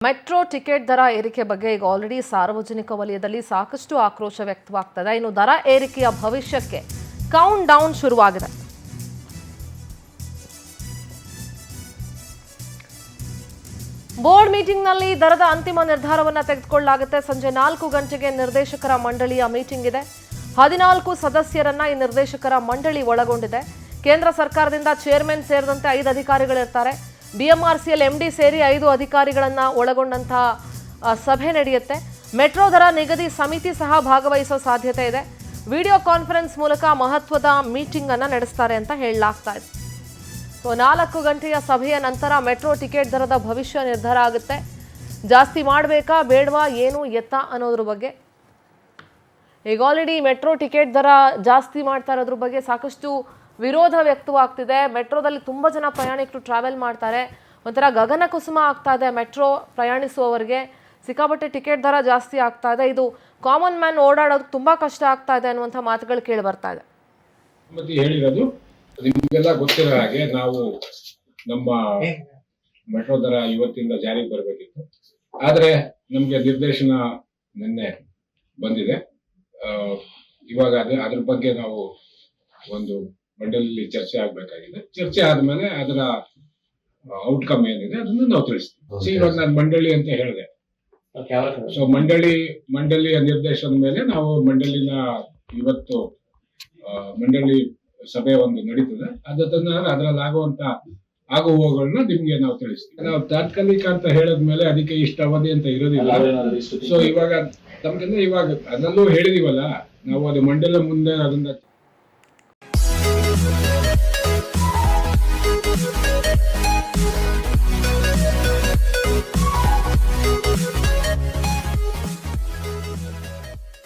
Metro ticket ದರ ಏರಿಕೆ ಬಗ್ಗೆ ಈಗ ಆಲ್ರೆಡಿ ಸಾರ್ವಜನಿಕ ವಲಯದಲ್ಲಿ ಸಾಕಷ್ಟು ಆಕ್ರೋಶ ವ್ಯಕ್ತವಾಗ್ತದೆ. ಇನ್ನು ದರ ಏರಿಕೆಯ ಭವಿಷ್ಯಕ್ಕೆ ಕೌಂಟ್ ಡೌನ್ ಶುರುವಾಗಿದೆ. ಬೋರ್ಡ್ ಮೀಟಿಂಗ್ನಲ್ಲಿ ದರದ ಅಂತಿಮ ನಿರ್ಧಾರವನ್ನು ತೆಗೆದುಕೊಳ್ಳಲಾಗುತ್ತೆ. ಸಂಜೆ 4 ಗಂಟೆಗೆ ನಿರ್ದೇಶಕರ ಮಂಡಳಿಯ ಮೀಟಿಂಗ್ ಇದೆ. 14 ಸದಸ್ಯರನ್ನ ಈ ನಿರ್ದೇಶಕರ ಮಂಡಳಿ ಒಳಗೊಂಡಿದೆ. ಕೇಂದ್ರ ಸರ್ಕಾರದಿಂದ ಚೇರ್ಮನ್ ಸೇರಿದಂತೆ 5 ಅಧಿಕಾರಿಗಳಿರ್ತಾರೆ. ಬಿಎಂಆರ್ಸಿಎಲ್ ಎಂಡಿ ಸೇರಿ 5 ಅಧಿಕಾರಿಗಳನ್ನ ಒಳಗೊಂಡಂತಹ ಸಭೆ ನಡೆಯುತ್ತೆ. ಮೆಟ್ರೋ ದರ ನಿಗದಿ ಸಮಿತಿ ಸಹ ಭಾಗವಹಿಸೋ ಸಾಧ್ಯತೆ ಇದೆ. ವಿಡಿಯೋ ಕಾನ್ಫರೆನ್ಸ್ ಮೂಲಕ ಮಹತ್ವದ ಮೀಟಿಂಗ್ ಅನ್ನ ನಡೆಸ್ತಾರೆ ಅಂತ ಹೇಳಲಾಗ್ತಾ ಇದೆ. ಸೊ 4 ಗಂಟೆಯ ಸಭೆಯ ನಂತರ ಮೆಟ್ರೋ ಟಿಕೆಟ್ ದರದ ಭವಿಷ್ಯ ನಿರ್ಧಾರ ಆಗುತ್ತೆ. ಜಾಸ್ತಿ ಮಾಡಬೇಕಾ ಬೇಡವಾ ಏನು ಎತ್ತ ಅನ್ನೋದ್ರ ಬಗ್ಗೆ ಈಗ ಆಲ್ರೆಡಿ ಮೆಟ್ರೋ ಟಿಕೆಟ್ ದರ ಜಾಸ್ತಿ ಮಾಡ್ತಾ ಇರೋದ್ರ ಬಗ್ಗೆ ಸಾಕಷ್ಟು ವಿರೋಧ ವ್ಯಕ್ತವಾಗ್ತಿದೆ. ಮೆಟ್ರೋದಲ್ಲಿ ತುಂಬ ಜನ ಪ್ರಯಾಣಿಕರು ಟ್ರಾವೆಲ್ ಮಾಡ್ತಾರೆ. ಒಂಥರ ಗಗನ ಕುಸುಮ ಆಗ್ತಾ ಇದೆ ಮೆಟ್ರೋ ಪ್ರಯಾಣಿಸುವವರಿಗೆ. ಸಿಕ್ಕಾಪಟ್ಟೆ ಟಿಕೆಟ್ ದರ ಜಾಸ್ತಿ ಆಗ್ತಾ ಇದೆ. ಇದು ಕಾಮನ್ ಮ್ಯಾನ್ ಓಡಾಡೋದಕ್ಕೆ ತುಂಬ ಕಷ್ಟ ಆಗ್ತಾ ಇದೆ ಅನ್ನುವಂಥ ಮಾತುಗಳು ಕೇಳಿ ಬರ್ತಾ ಇದೆ. ಹೇಳಿರೋದು ನಿಮಗೆಲ್ಲ ಗೊತ್ತಿರೋ ಹಾಗೆ ನಾವು ನಮ್ಮ ಮೆಟ್ರೋ ದರ ಇವತ್ತಿಂದ ಜಾರಿಗೆ ಬರಬೇಕಿತ್ತು. ಆದರೆ ನಮಗೆ ನಿರ್ದೇಶನ ನಿನ್ನೆ ಬಂದಿದೆ. ಇವಾಗ ಅದ್ರ ಬಗ್ಗೆ ನಾವು ಒಂದು ಮಂಡಳಿಯಲ್ಲಿ ಚರ್ಚೆ ಆಗಬೇಕಾಗಿದೆ. ಚರ್ಚೆ ಆದ್ಮೇಲೆ ಅದರ ಔಟ್ಕಮ್ ಏನಿದೆ ಅದನ್ನು ನಾವು ತಿಳಿಸ್ತೀವಿ. ಇವಾಗ ನಾನು ಮಂಡಳಿ ಅಂತ ಹೇಳಿದೆ. ಸೊ ಮಂಡಳಿಯ ನಿರ್ದೇಶನದ ಮೇಲೆ ನಾವು ಮಂಡಳಿನ ಇವತ್ತು ಮಂಡಳಿ ಸಭೆ ಒಂದು ನಡೀತದೆ. ಅದರಲ್ಲಿ ಆಗುವಂತ ಆಗು ಹೋಗುಗಳನ್ನ ನಿಮ್ಗೆ ನಾವು ತಿಳಿಸ್ತೀವಿ. ನಾವು ತಾತ್ಕಾಲಿಕ ಅಂತ ಹೇಳಿದ್ಮೇಲೆ ಅದಕ್ಕೆ ಇಷ್ಟ ಅವಧಿ ಅಂತ ಇರೋದಿಲ್ಲ. ಸೊ ಇವಾಗ ನಮ್ಗೆಲ್ಲ ಇವಾಗ ಅದನ್ನೂ ಹೇಳಿದೀವಲ್ಲ ನಾವು ಅದು ಮಂಡಳಿ ಮುಂದೆ ಅದನ್ನ